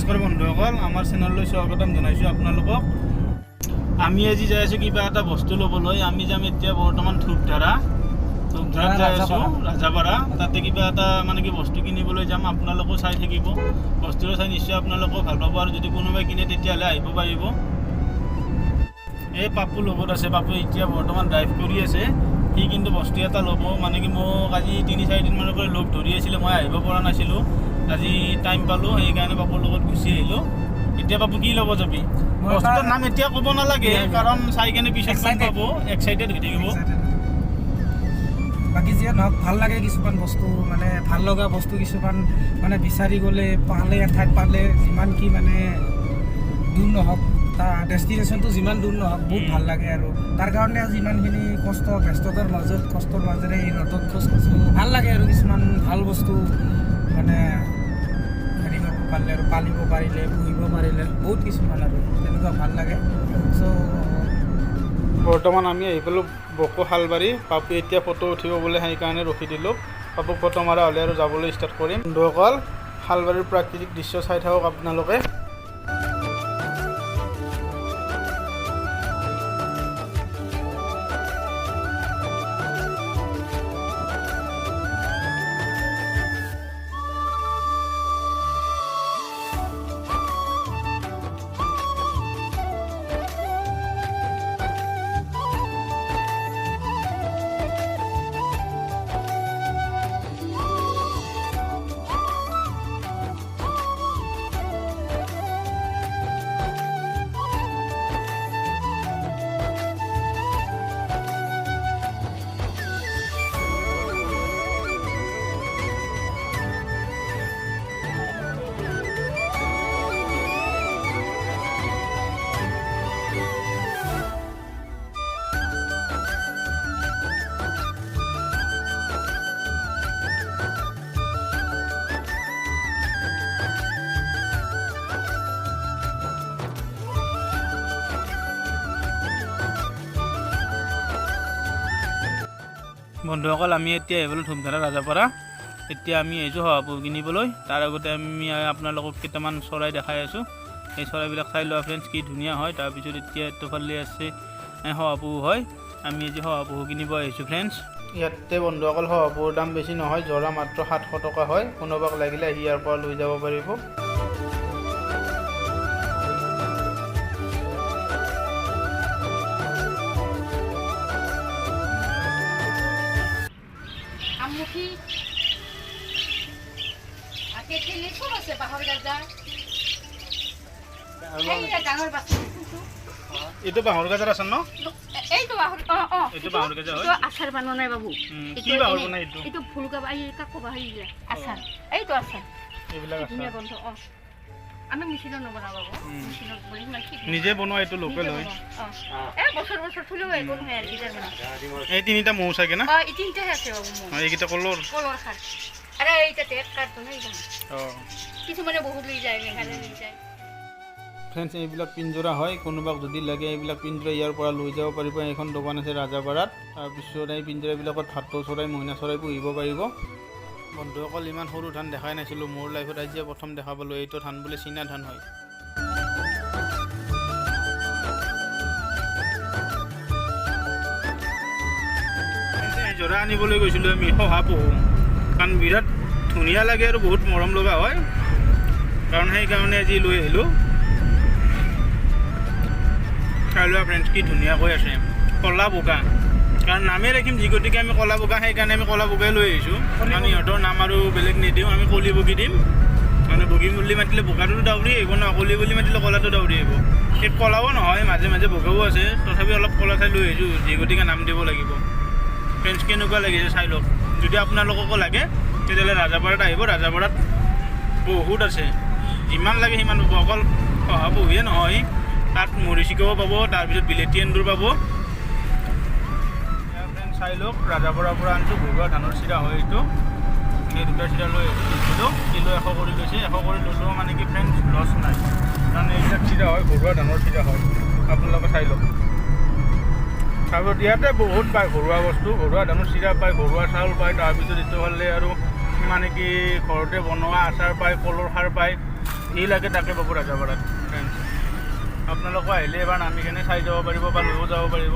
নমস্কাৰ বন্ধুসকল, আমাৰ চেনেললৈ স্বাগতম জনাইছোঁ আপোনালোকক। আমি আজি যাই আছোঁ কিবা এটা বস্তু ল'বলৈ। আমি যাম এতিয়া বৰ্তমান ধূপধাৰা যাই আছোঁ, ৰাজাপাৰা। তাতে কিবা এটা মানে কি বস্তু কিনিবলৈ যাম। আপোনালোকেও চাই থাকিব, বস্তুটো চাই নিশ্চয় আপোনালোকেও ভাল পাব, আৰু যদি কোনোবাই কিনে তেতিয়াহ'লে আহিব পাৰিব। এই পাপু লগত আছে, পাপু এতিয়া বৰ্তমান ড্ৰাইভ কৰি আছে। সি কিন্তু বস্তু এটা ল'ব, মানে কি মোক আজি 3-4 দিনমানৰ পৰা লগ ধৰি আছিলে, মই আহিব পৰা নাছিলোঁ। আজি টাইম পালোঁ, সেইকাৰণে পাপুৰ লগত গুচি আহিলোঁ। এতিয়া পাপু কি ল'ব যাবি? বস্তুটোৰ নাম এতিয়া ক'ব নালাগে, কাৰণ চাই কেনে পিছত গম পাব, এক্সাইটেড হৈ থাকিব। বাকী যিয়ে নহওক ভাল লাগে, কিছুমান বস্তু মানে ভাল লগা বস্তু কিছুমান মানে বিচাৰি গ'লে পালে, এঠাইত পালে যিমান কি মানে দূৰ নহওক, তাৰ ডেষ্টিনেশ্যনটো যিমান দূৰ নহওক বহুত ভাল লাগে। আৰু তাৰ কাৰণে যিমানখিনি কষ্ট, ব্যস্ততাৰ মাজত কষ্টৰ মাজেৰে এই ৰ'দত খোজ কাঢ়িছোঁ, ভাল লাগে। আৰু কিছুমান ভাল বস্তু মানে হেৰি কৰিব পাৰিলে, আৰু পালিব পাৰিলে, পুহিব পাৰিলে, বহুত কিছুমান আৰু তেনেকুৱা ভাল লাগে। বৰ্তমান আমি আহি পালোঁ বকো শালবাৰী। পাপু এতিয়া ফটো উঠিব বোলে, সেইকাৰণে ৰখি দিলোঁ। পাপুক ফটো মাৰা হ'লে আৰু যাবলৈ ষ্টাৰ্ট কৰিম। বন্ধুসকল, শালবাৰীৰ প্ৰাকৃতিক দৃশ্য চাই থাকক আপোনালোকে। বন্ধুসকল, আমি এতিয়া আহিবলৈ ধূপধাৰা ৰাজাপাৰা। এতিয়া আমি আহিছোঁ শহাপহু কিনিবলৈ। তাৰ আগতে আমি আপোনালোকক কেইটামান চৰাই দেখাই আছোঁ। এই চৰাইবিলাক চাই লোৱা ফ্ৰেণ্ডছ, কি ধুনীয়া হয়। তাৰপিছত এতিয়া এইটোফালে আছে শহাপহু হয়। আমি আজি শহাপহু কিনিব আহিছোঁ ফ্ৰেণ্ডছ। ইয়াতে বন্ধুসকল শহাপহুৰ দাম বেছি নহয়, জোৰা মাত্ৰ 700 টকা হয়। কোনোবাক লাগিলে আহি ইয়াৰ পৰা লৈ যাব পাৰিব। এইটো বাঁহৰ গাজাৰ আছে ন? এইটো বাঁহৰ এইটো বাঁহৰ গাজা হয়। আচাৰ বনাই বাবু। কি বাঁহৰ বনাই এইটো? এইটো ফুলকা বাই কাকো বাহি আচাৰ। এইটো আচাৰ এইবিলাক ধুনীয়া গন্ধ। আমি মেচিনত নবনাও বাবু, মেচিনত বনাই নিজে বনোৱা, এইটো লোকেল হয়। বছৰ বছৰ থলেও একো নহয় আৰু কিটাৰ মানে। এই তিনিটা মৌ চাগে না? এই তিনিটাহে আছে বাবু মোৰ। এইকেইটা কলৰ খাৰ। আৰে এইটাতে এক কাৰ্টন এইটা। কিছুমানে বহুত লৈ যায়, মেঘালয় লৈ যায়। ফ্ৰেণ্ডছ, এইবিলাক পিঞ্জৰা হয়। কোনোবাক যদি লাগে এইবিলাক পিঞ্জৰা ইয়াৰ পৰা লৈ যাব পাৰিব। এখন দোকান আছে ৰাজাপাৰাত। তাৰপিছত এই পিঞ্জৰাবিলাকত ভাটৌ চৰাই, মইনা চৰাই পুহিব পাৰিব। বন্ধুসকল, ইমান সৰু ধান দেখাই নাছিলোঁ মোৰ লাইফত, আজি প্ৰথম দেখা পালোঁ। এইটো ধান বোলে চীনা ধান হয়। জোৰা আনিবলৈ গৈছিলোঁ আমি শহাপহু, কাৰণ বিৰাট ধুনীয়া লাগে আৰু বহুত মৰম লগা হয়, কাৰণ সেইকাৰণে আজি লৈ আহিলোঁ। চাই লোৱা ফ্ৰেণ্ডছ, কি ধুনীয়াকৈ আছে। কলা বোকা, কাৰণ নামেই ৰাখিম যি গতিকে আমি কলা বোকা, সেইকাৰণে আমি কলা বোকাই লৈ আহিছোঁ। কাৰণ ইহঁতৰ নাম আৰু বেলেগ নিদিওঁ, আমি কলি বগী দিম। মানে বগী বুলি মাতিলে বোকাটোতো দাউৰি আহিব ন, কলি বুলি মাতিলে কলাটো দাউৰি আহিব। সেই কলাও নহয়, মাজে মাজে বোকাও আছে, তথাপি অলপ কলা চাই লৈ আহিছোঁ, যি গতিকে নাম দিব লাগিব। ফ্ৰেণ্ডছ, কেনেকুৱা লাগিছে চাই লওক। যদি আপোনালোককো লাগে তেতিয়াহ'লে ৰাজাপাৰাত আহিব। ৰাজাপাৰাত বহুত আছে, যিমান লাগে সিমান পাব। অকল শহাপহুৱে নহয়, তাত মৰিচিকাও পাব, তাৰপিছত বিলেতি এন্দুৰ পাব। চাই লওক, ৰাজাপাৰাৰ পৰা আনিছোঁ ঘৰুৱা ধানৰ চিৰা হয় এইটো। এই দুটা চিৰা লৈ দিছিলোঁ, কিলো 100 কৰি লৈছে। 100 কৰি ল'লেও মানে কি ফ্ৰেণ্ডছ লছ নাই, কাৰণ এইবিলাক চিৰা হয়, ঘৰুৱা ধানৰ চিৰা হয়। আপোনালোকে চাই লওক। তাৰপিছত ইয়াতে বহুত পায় ঘৰুৱা বস্তু, ঘৰুৱা ধানৰ চিৰা পায়, ঘৰুৱা চাউল পায়। তাৰপিছত এইটো হ'লে আৰু মানে কি ঘৰতে বনোৱা আচাৰ পায়, কলৰ খাৰ পায়, যি লাগে তাকে পাব ৰাজাপাৰাত ফ্ৰেণ্ডছ। আপোনালোকো আহিলে এবাৰ নামি কিনে চাই যাব পাৰিব বা লৈও যাব পাৰিব।